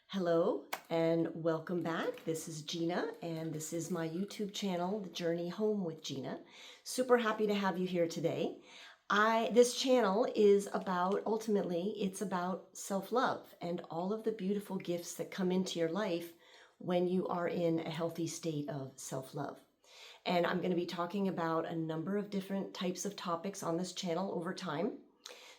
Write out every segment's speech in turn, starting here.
Hello and welcome back. This is Gina and this is my YouTube channel, The Journey Home with Gina. Super happy to have you here today. This channel is ultimately, it's about self-love and all of the beautiful gifts that come into your life when you are in a healthy state of self-love. And I'm going to be talking about a number of different types of topics on this channel over time.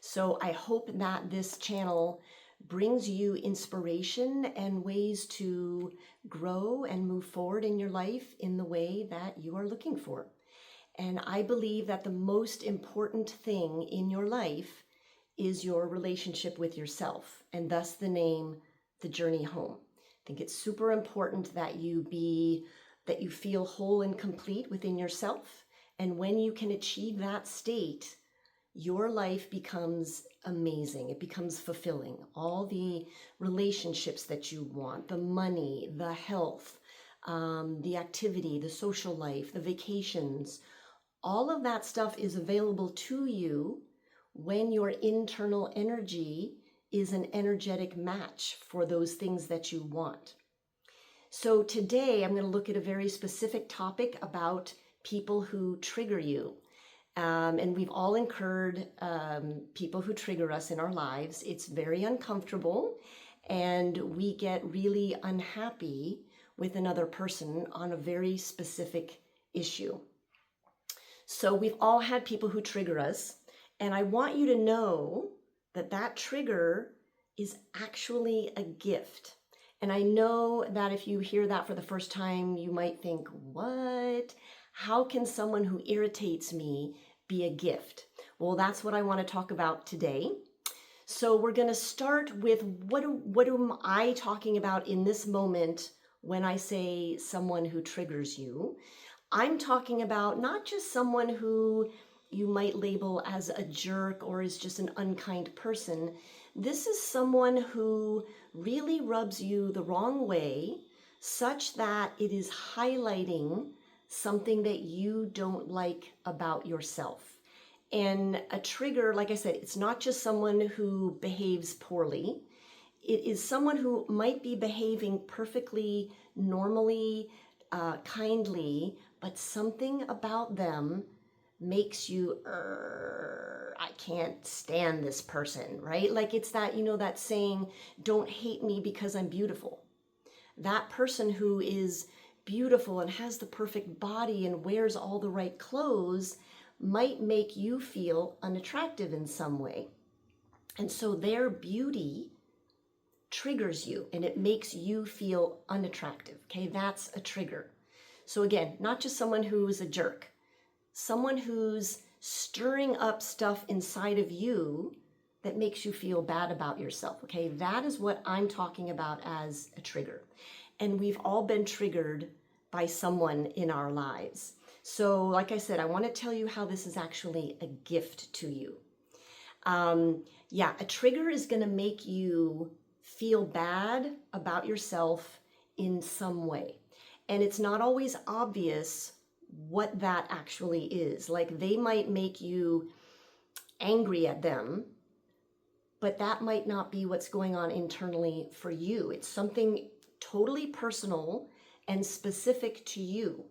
So I hope that this channel brings you inspiration and ways to grow and move forward in your life in the way that you are looking for. And I believe that the most important thing in your life is your relationship with yourself, and thus the name, The Journey Home. I think it's super important that you feel whole and complete within yourself. And when you can achieve that state, your life becomes amazing. It becomes fulfilling. All the relationships that you want, the money, the health, the activity, the social life, the vacations, all of that stuff is available to you when your internal energy is an energetic match for those things that you want. So today I'm going to look at a very specific topic about people who trigger you. And we've all incurred people who trigger us in our lives. It's very uncomfortable, and we get really unhappy with another person on a very specific issue. So we've all had people who trigger us, and I want you to know that that trigger is actually a gift. And I know that if you hear that for the first time, you might think, what? How can someone who irritates me be a gift? Well, that's what I want to talk about today. So we're going to start with what am I talking about in this moment when I say someone who triggers you? I'm talking about not just someone who you might label as a jerk or is just an unkind person. This is someone who really rubs you the wrong way, such that it is highlighting something that you don't like about yourself. And a trigger, like I said, it's not just someone who behaves poorly. It is someone who might be behaving perfectly, normally, kindly, but something about them makes you, I can't stand this person, right? Like it's that, that saying, don't hate me because I'm beautiful. That person who is beautiful and has the perfect body and wears all the right clothes might make you feel unattractive in some way. And so their beauty triggers you and it makes you feel unattractive. Okay, that's a trigger. So again, not just someone who's a jerk, someone who's stirring up stuff inside of you that makes you feel bad about yourself. Okay, that is what I'm talking about as a trigger. And we've all been triggered by someone in our lives. So like I said, I want to tell you how this is actually a gift to you. A trigger is going to make you feel bad about yourself in some way. And it's not always obvious what that actually is. Like they might make you angry at them, but that might not be what's going on internally for you. It's something totally personal and specific to you.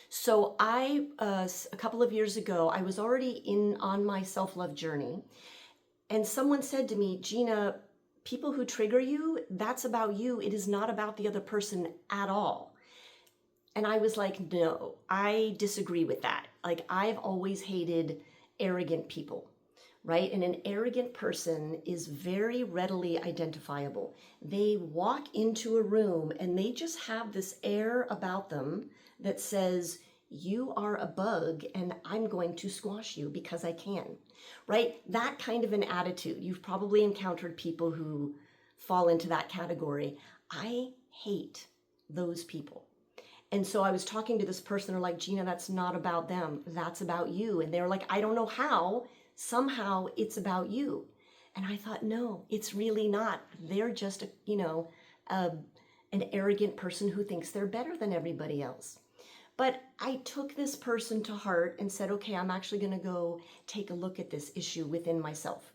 So a couple of years ago, I was already on my self-love journey, and someone said to me, Gina, people who trigger you, that's about you. It is not about the other person at all. And I was like, no, I disagree with that. Like I've always hated arrogant people, right? And an arrogant person is very readily identifiable. They walk into a room and they just have this air about them that says, you are a bug and I'm going to squash you because I can, right? That kind of an attitude. You've probably encountered people who fall into that category. I hate those people. And so I was talking to this person, they're like, Gina, that's not about them. That's about you. And they're like, I don't know how. Somehow it's about you. And I thought, no, it's really not. They're just, an arrogant person who thinks they're better than everybody else. But I took this person to heart and said, okay, I'm actually going to go take a look at this issue within myself.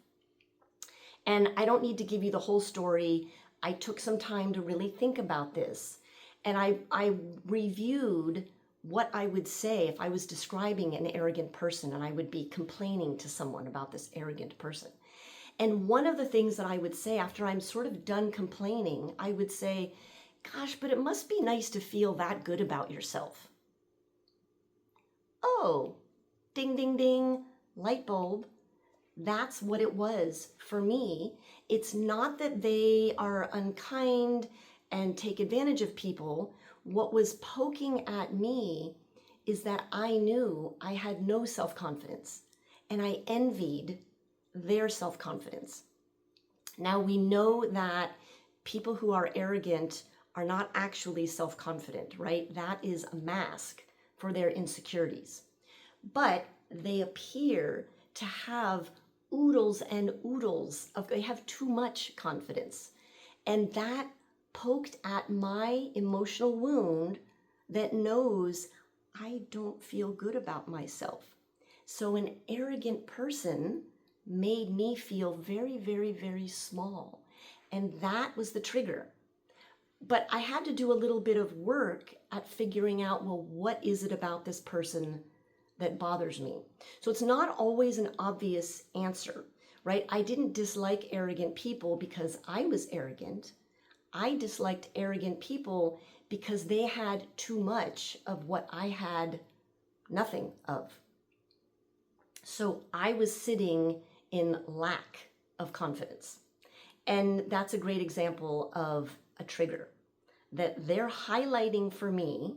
And I don't need to give you the whole story. I took some time to really think about this, and I reviewed what I would say if I was describing an arrogant person and I would be complaining to someone about this arrogant person. And one of the things that I would say after I'm sort of done complaining, I would say, gosh, but it must be nice to feel that good about yourself. Oh, ding, ding, ding, light bulb. That's what it was for me. It's not that they are unkind and take advantage of people. What was poking at me is that I knew I had no self-confidence, and I envied their self-confidence. Now we know that people who are arrogant are not actually self-confident, right? That is a mask for their insecurities. But they appear to have oodles and oodles of, they have too much confidence. And that poked at my emotional wound that knows I don't feel good about myself. So an arrogant person made me feel very, very, very small. And that was the trigger. But I had to do a little bit of work at figuring out, well, what is it about this person that bothers me? So it's not always an obvious answer, right? I didn't dislike arrogant people because I was arrogant. I disliked arrogant people because they had too much of what I had nothing of. So I was sitting in lack of confidence. And that's a great example of a trigger that they're highlighting for me.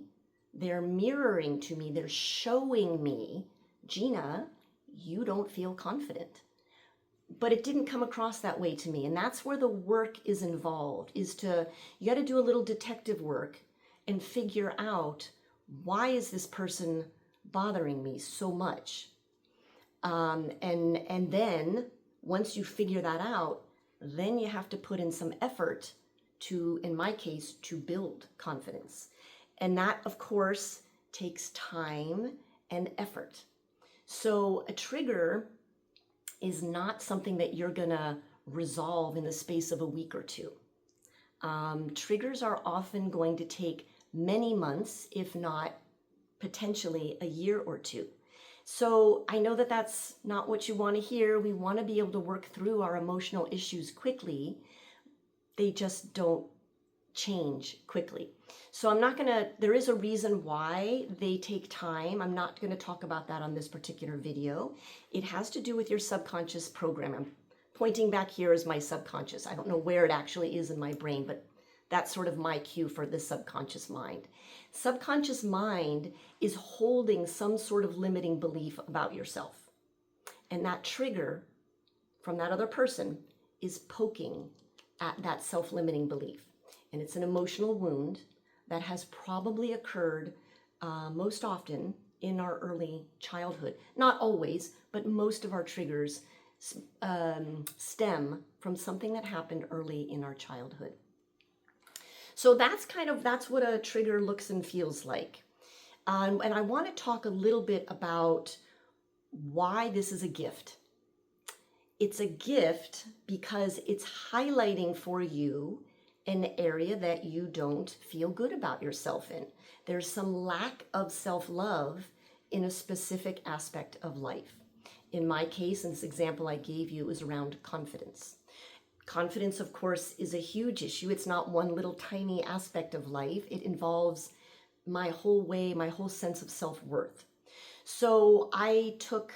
They're mirroring to me, they're showing me, Gina, you don't feel confident. But it didn't come across that way to me. And that's where the work is involved, is to, you got to do a little detective work and figure out, why is this person bothering me so much? And then once you figure that out, then you have to put in some effort to, in my case, to build confidence. And that, of course, takes time and effort. So a trigger is not something that you're gonna resolve in the space of a week or two. Triggers are often going to take many months, if not potentially a year or two. So I know that that's not what you want to hear. We want to be able to work through our emotional issues quickly. They just don't change quickly. So I'm not going to, there is a reason why they take time. I'm not going to talk about that on this particular video. It has to do with your subconscious program. I'm pointing back here as my subconscious. I don't know where it actually is in my brain, but that's sort of my cue for the subconscious mind. Subconscious mind is holding some sort of limiting belief about yourself. And that trigger from that other person is poking at that self-limiting belief. And it's an emotional wound that has probably occurred most often in our early childhood. Not always, but most of our triggers stem from something that happened early in our childhood. So that's what a trigger looks and feels like. And I want to talk a little bit about why this is a gift. It's a gift because it's highlighting for you an area that you don't feel good about yourself in. There's some lack of self-love in a specific aspect of life. In my case, in this example I gave you, is around confidence. Confidence, of course, is a huge issue. It's not one little tiny aspect of life. It involves my whole sense of self-worth. So I took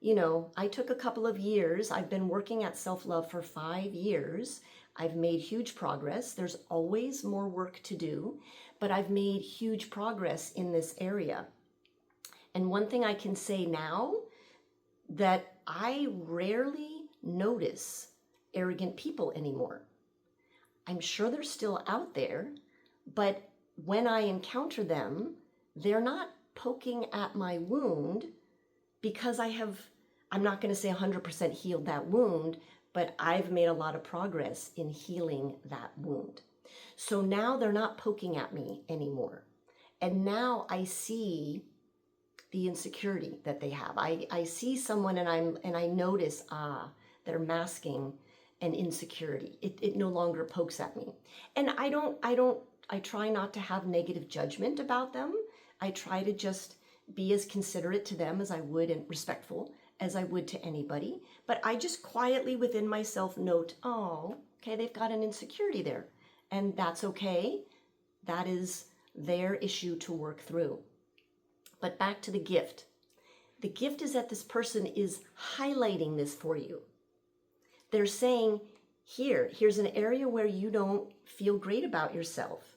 a couple of years. I've been working at self-love for 5 years. I've made huge progress. There's always more work to do, but I've made huge progress in this area. And one thing I can say now, that I rarely notice arrogant people anymore. I'm sure they're still out there, but when I encounter them, they're not poking at my wound because I'm not going to say 100% healed that wound, but I've made a lot of progress in healing that wound. So now they're not poking at me anymore. And now I see the insecurity that they have. I see someone and I notice, they're masking and insecurity. It no longer pokes at me. And I try not to have negative judgment about them. I try to just be as considerate to them as I would and respectful as I would to anybody. But I just quietly within myself note, oh, okay, they've got an insecurity there. And that's okay. That is their issue to work through. But back to the gift. The gift is that this person is highlighting this for you. They're saying, here's an area where you don't feel great about yourself.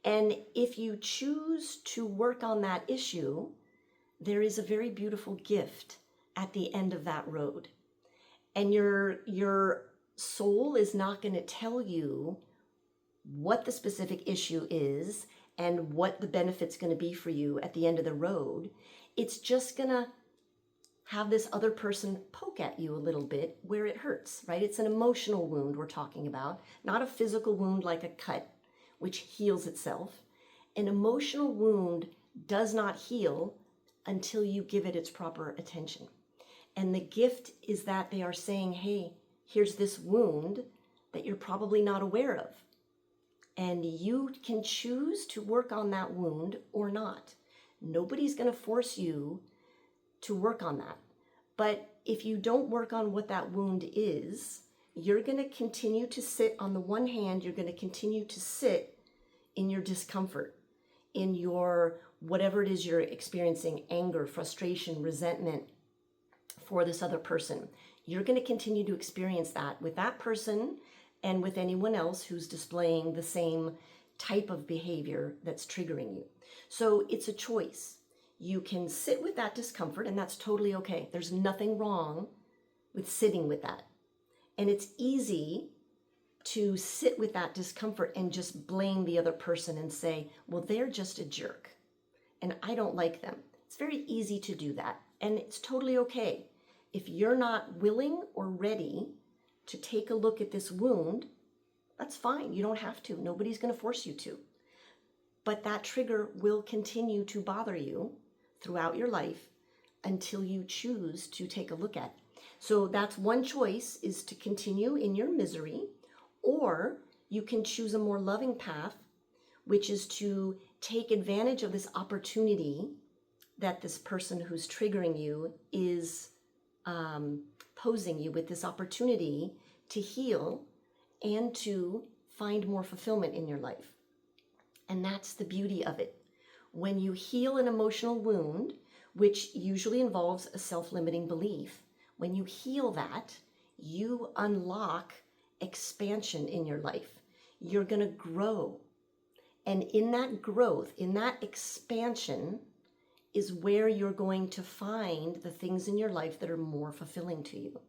And if you choose to work on that issue, there is a very beautiful gift at the end of that road. And your soul is not going to tell you what the specific issue is and what the benefit's going to be for you at the end of the road. It's just going to have this other person poke at you a little bit where it hurts, right? It's an emotional wound we're talking about, not a physical wound like a cut, which heals itself. An emotional wound does not heal until you give it its proper attention. And the gift is that they are saying, hey, here's this wound that you're probably not aware of. And you can choose to work on that wound or not. Nobody's going to force you to work on that. But if you don't work on what that wound is, you're going to continue to sit, on the one hand, you're going to continue to sit in your discomfort, in your whatever it is you're experiencing, anger, frustration, resentment for this other person. You're going to continue to experience that with that person and with anyone else who's displaying the same type of behavior that's triggering you. So it's a choice. You can sit with that discomfort, and that's totally okay. There's nothing wrong with sitting with that. And it's easy to sit with that discomfort and just blame the other person and say, well, they're just a jerk and I don't like them. It's very easy to do that. And it's totally okay. If you're not willing or ready to take a look at this wound, that's fine. You don't have to. Nobody's going to force you to. But that trigger will continue to bother you throughout your life until you choose to take a look at it. So that's one choice, is to continue in your misery, or you can choose a more loving path, which is to take advantage of this opportunity that this person who's triggering you is posing you with, this opportunity to heal and to find more fulfillment in your life. And that's the beauty of it. When you heal an emotional wound, which usually involves a self-limiting belief, when you heal that, you unlock expansion in your life. You're going to grow. And in that growth, in that expansion, is where you're going to find the things in your life that are more fulfilling to you.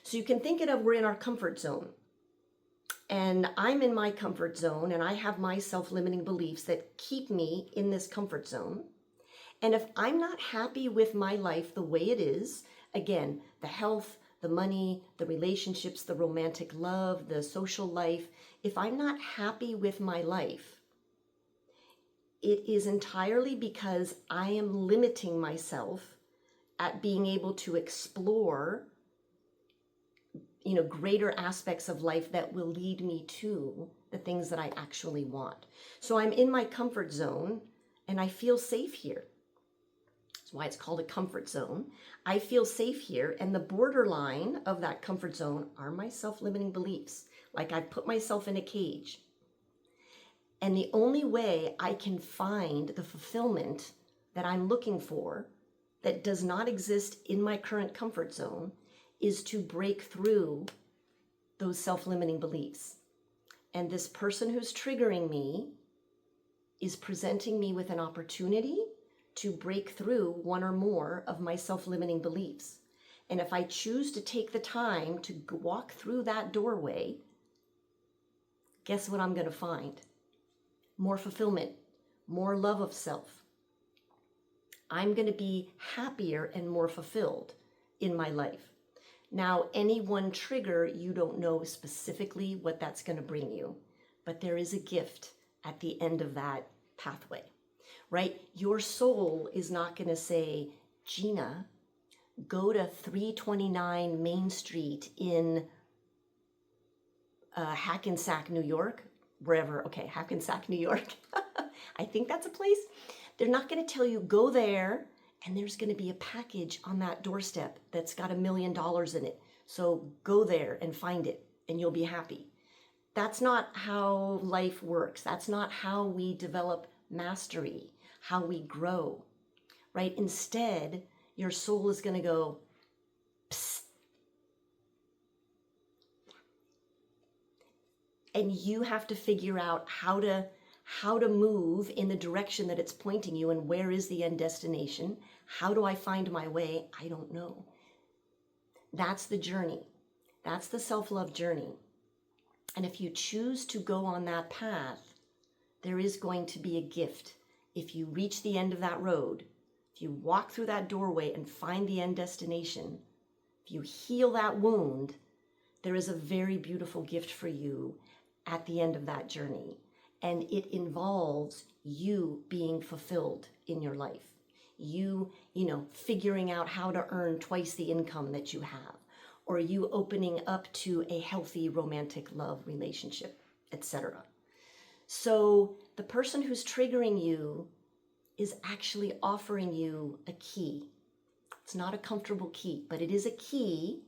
So you can think of, we're in our comfort zone. And I'm in my comfort zone, and I have my self-limiting beliefs that keep me in this comfort zone. And if I'm not happy with my life the way it is, again, the health, the money, the relationships, the romantic love, the social life, if I'm not happy with my life, it is entirely because I am limiting myself at being able to explore, greater aspects of life that will lead me to the things that I actually want. So I'm in my comfort zone and I feel safe here. That's why it's called a comfort zone. I feel safe here, and the borderline of that comfort zone are my self-limiting beliefs. Like I've put myself in a cage. And the only way I can find the fulfillment that I'm looking for that does not exist in my current comfort zone is to break through those self-limiting beliefs. And this person who's triggering me is presenting me with an opportunity to break through one or more of my self-limiting beliefs. And if I choose to take the time to walk through that doorway, guess what I'm going to find? More fulfillment, more love of self. I'm going to be happier and more fulfilled in my life. Now, any one trigger, you don't know specifically what that's going to bring you, but there is a gift at the end of that pathway, right? Your soul is not going to say, Gina, go to 329 Main Street in Hackensack, New York, wherever. Okay, Hackensack, New York. I think that's a place. They're not going to tell you go there and there's going to be a package on that doorstep that's got $1 million in it. So go there and find it and you'll be happy. That's not how life works. That's not how we develop mastery, how we grow, right? Instead, your soul is going to go, psst. And you have to figure out how to move in the direction that it's pointing you, and where is the end destination? How do I find my way? I don't know. That's the journey. That's the self-love journey. And if you choose to go on that path, there is going to be a gift. If you reach the end of that road, if you walk through that doorway and find the end destination, if you heal that wound, there is a very beautiful gift for you at the end of that journey. And it involves you being fulfilled in your life. You figuring out how to earn twice the income that you have, or you opening up to a healthy romantic love relationship, etc. So the person who's triggering you is actually offering you a key. It's not a comfortable key, but it is a key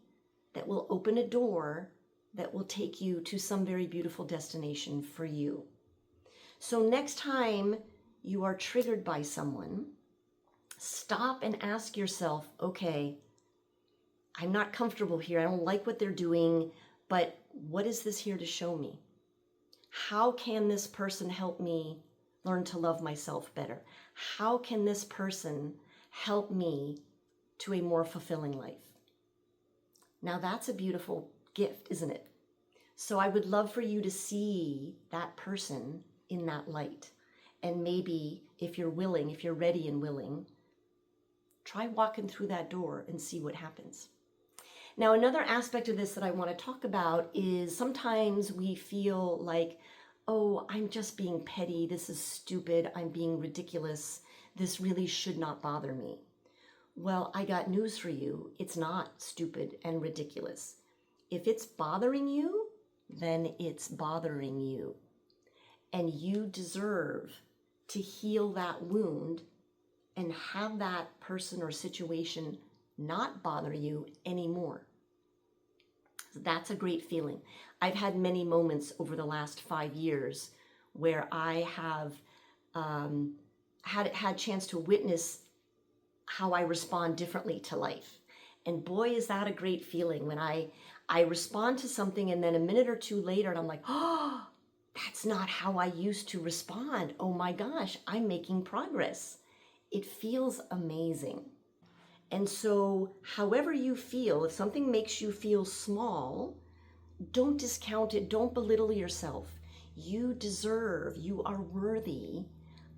that will open a door that will take you to some very beautiful destination for you. So next time you are triggered by someone, stop and ask yourself, okay, I'm not comfortable here. I don't like what they're doing, but what is this here to show me? How can this person help me learn to love myself better? How can this person help me to a more fulfilling life? Now that's a beautiful gift, isn't it? So I would love for you to see that person in that light. And maybe if you're willing, if you're ready and willing, try walking through that door and see what happens. Now, another aspect of this that I want to talk about is sometimes we feel like, oh, I'm just being petty. This is stupid. I'm being ridiculous. This really should not bother me. Well, I got news for you. It's not stupid and ridiculous. If it's bothering you, then it's bothering you. And you deserve to heal that wound and have that person or situation not bother you anymore. That's a great feeling. I've had many moments over the last 5 years where I have had chance to witness how I respond differently to life. And boy, is that a great feeling when I respond to something and then a minute or two later and I'm like, oh, that's not how I used to respond. Oh my gosh, I'm making progress. It feels amazing. And so however you feel, if something makes you feel small, don't discount it. Don't belittle yourself. You deserve, you are worthy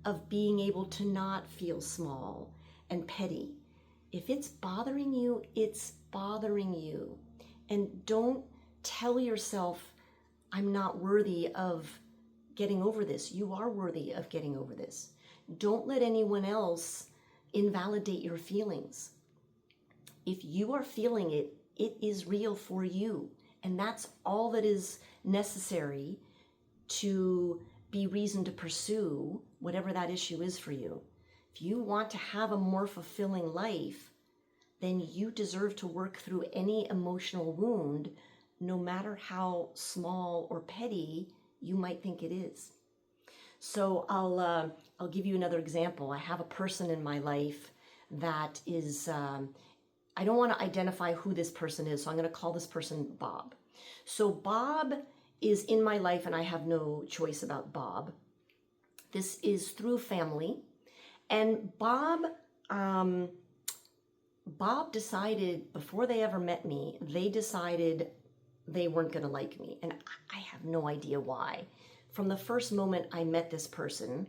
of being able to not feel small and petty. If it's bothering you, it's bothering you. And don't tell yourself, I'm not worthy of getting over this. You are worthy of getting over this. Don't let anyone else invalidate your feelings. If you are feeling it, it is real for you. And that's all that is necessary to be reason to pursue whatever that issue is for you. If you want to have a more fulfilling life, then you deserve to work through any emotional wound, no matter how small or petty you might think it is. So I'll give you another example. I have a person in my life that is, I don't want to identify who this person is, so I'm going to call this person Bob. So Bob is in my life and I have no choice about Bob. This is through family. And Bob decided, before they ever met me, they decided they weren't going to like me. And I have no idea why. From the first moment I met this person,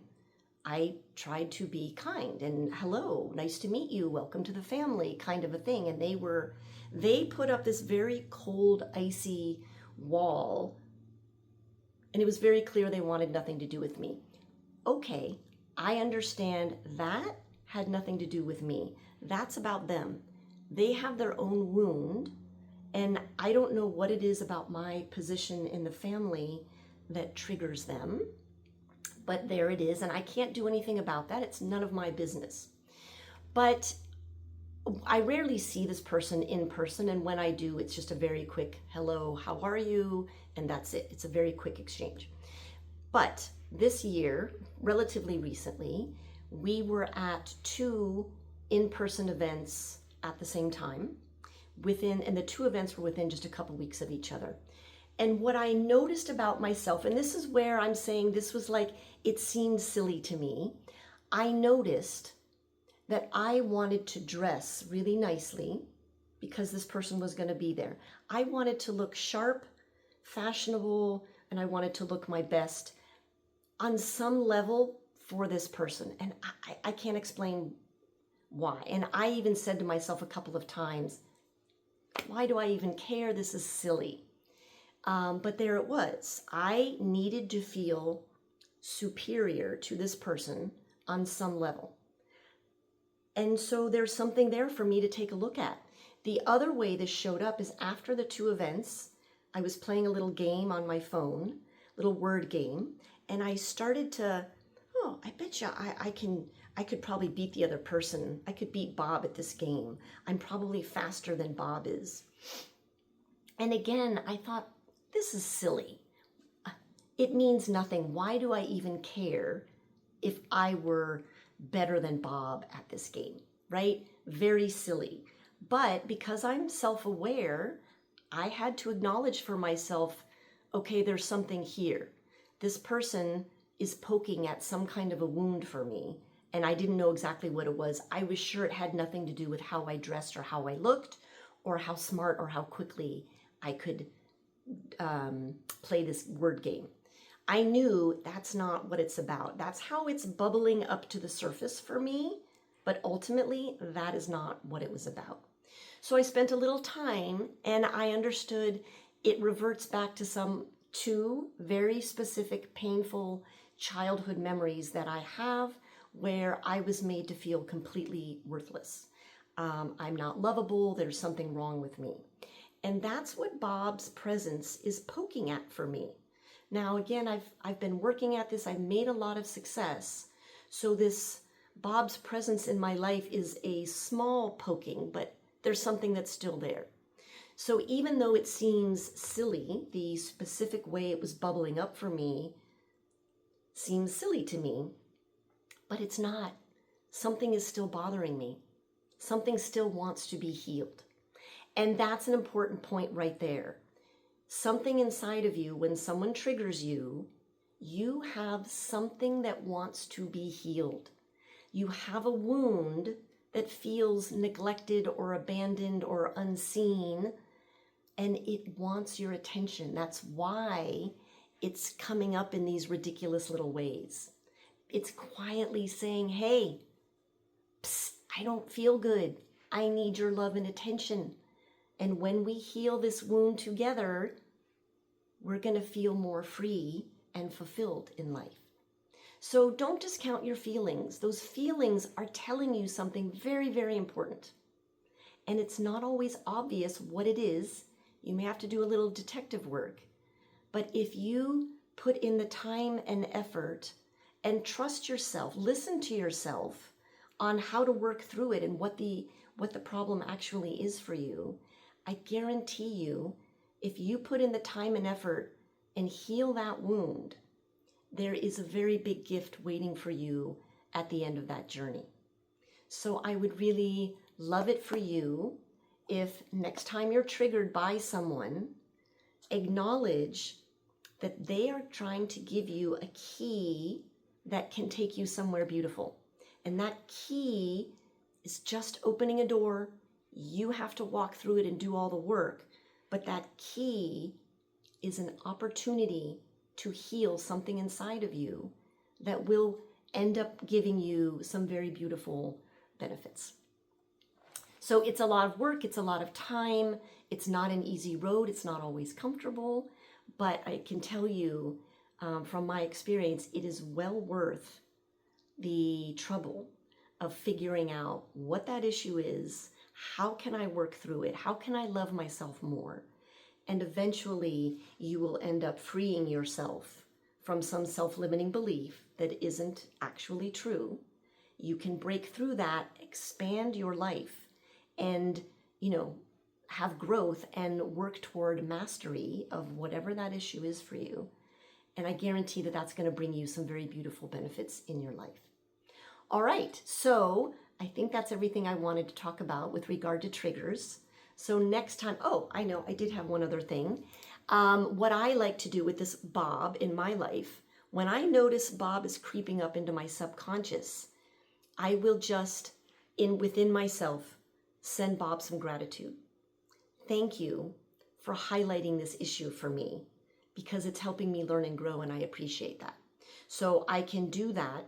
I tried to be kind and hello, nice to meet you, welcome to the family, kind of a thing. And they put up this very cold, icy wall. And it was very clear they wanted nothing to do with me. Okay, I understand that had nothing to do with me. That's about them. They have their own wound And I don't know what it is about my position in the family that triggers them, but there it is. And I can't do anything about that. It's none of my business. But I rarely see this person in person. And when I do, it's just a very quick, hello, how are you? And that's it. It's a very quick exchange. But this year, relatively recently, we were at 2 in-person events at the same time, and the 2 events were within just a couple weeks of each other. And what I noticed about myself, and this is where I'm saying this was like, it seemed silly to me. I noticed that I wanted to dress really nicely because this person was going to be there. I wanted to look sharp, fashionable, and I wanted to look my best on some level for this person. And I can't explain why. And I even said to myself a couple of times, why do I even care? This is silly. But there it was. I needed to feel superior to this person on some level. And so there's something there for me to take a look at. The other way this showed up is after the 2 events, I was playing a little game on my phone, little word game, and I started to, I bet you I could probably beat the other person. I could beat Bob at this game. I'm probably faster than Bob is. And again, I thought, this is silly. It means nothing. Why do I even care if I were better than Bob at this game, right? Very silly. But because I'm self-aware, I had to acknowledge for myself, okay, there's something here. This person is poking at some kind of a wound for me, and I didn't know exactly what it was. I was sure it had nothing to do with how I dressed or how I looked or how smart or how quickly I could play this word game. I knew that's not what it's about. That's how it's bubbling up to the surface for me, but ultimately that is not what it was about. So I spent a little time and I understood it reverts back to some 2 very specific painful childhood memories that I have where I was made to feel completely worthless. I'm not lovable. There's something wrong with me. And that's what Bob's presence is poking at for me. Now, again, I've been working at this. I've made a lot of success. So this Bob's presence in my life is a small poking, but there's something that's still there. So even though it seems silly, the specific way it was bubbling up for me seems silly to me, but it's not. Something is still bothering me. Something still wants to be healed. And that's an important point right there. Something inside of you, when someone triggers you, you have something that wants to be healed. You have a wound that feels neglected or abandoned or unseen, and it wants your attention. That's why it's coming up in these ridiculous little ways. It's quietly saying, hey, psst, I don't feel good. I need your love and attention. And when we heal this wound together, we're going to feel more free and fulfilled in life. So don't discount your feelings. Those feelings are telling you something very, very important. And it's not always obvious what it is. You may have to do a little detective work. But if you put in the time and effort and trust yourself, listen to yourself on how to work through it and what the problem actually is for you, I guarantee you, if you put in the time and effort and heal that wound, there is a very big gift waiting for you at the end of that journey. So I would really love it for you if next time you're triggered by someone, acknowledge that they are trying to give you a key that can take you somewhere beautiful. And that key is just opening a door. You have to walk through it and do all the work. But that key is an opportunity to heal something inside of you that will end up giving you some very beautiful benefits. So it's a lot of work, it's a lot of time, it's not an easy road, it's not always comfortable, but I can tell you from my experience, it is well worth the trouble of figuring out what that issue is, how can I work through it? How can I love myself more? And eventually you will end up freeing yourself from some self-limiting belief that isn't actually true. You can break through that, expand your life, and, have growth and work toward mastery of whatever that issue is for you. And I guarantee that that's going to bring you some very beautiful benefits in your life. All right, so I think that's everything I wanted to talk about with regard to triggers. So next time, oh, I know, I did have one other thing. What I like to do with this Bob in my life, when I notice Bob is creeping up into my subconscious, I will just, within myself, send Bob some gratitude. Thank you for highlighting this issue for me, because it's helping me learn and grow, and I appreciate that. So I can do that.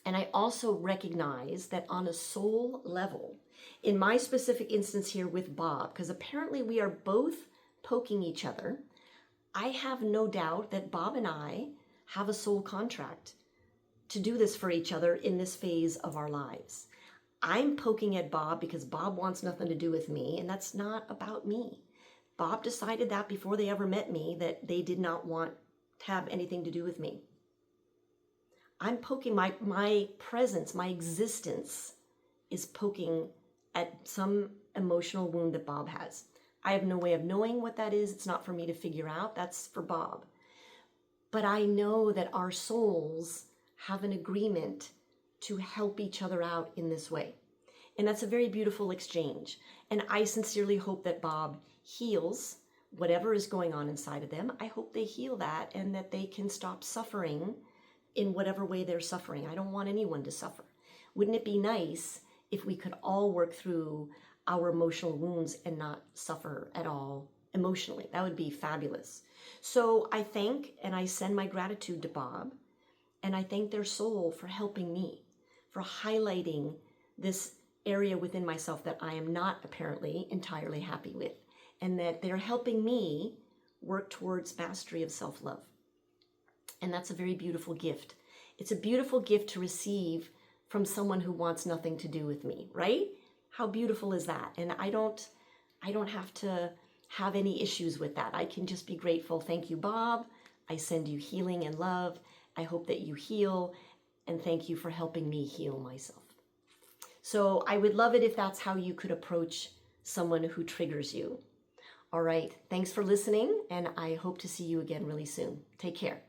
And I also recognize that on a soul level, in my specific instance here with Bob, because apparently we are both poking each other, I have no doubt that Bob and I have a soul contract to do this for each other in this phase of our lives. I'm poking at Bob because Bob wants nothing to do with me, and that's not about me. Bob decided that before they ever met me, that they did not want to have anything to do with me. I'm poking my presence, my existence is poking at some emotional wound that Bob has. I have no way of knowing what that is. It's not for me to figure out. That's for Bob. But I know that our souls have an agreement to help each other out in this way. And that's a very beautiful exchange. And I sincerely hope that Bob heals whatever is going on inside of them. I hope they heal that and that they can stop suffering in whatever way they're suffering. I don't want anyone to suffer. Wouldn't it be nice if we could all work through our emotional wounds and not suffer at all emotionally? That would be fabulous. So I thank and I send my gratitude to Bob, and I thank their soul for helping me, for highlighting this area within myself that I am not apparently entirely happy with, and that they're helping me work towards mastery of self-love. And that's a very beautiful gift. It's a beautiful gift to receive from someone who wants nothing to do with me, right? How beautiful is that? And I don't have to have any issues with that. I can just be grateful. Thank you, Bob. I send you healing and love. I hope that you heal, and thank you for helping me heal myself. So I would love it if that's how you could approach someone who triggers you. All right, thanks for listening, and I hope to see you again really soon. Take care.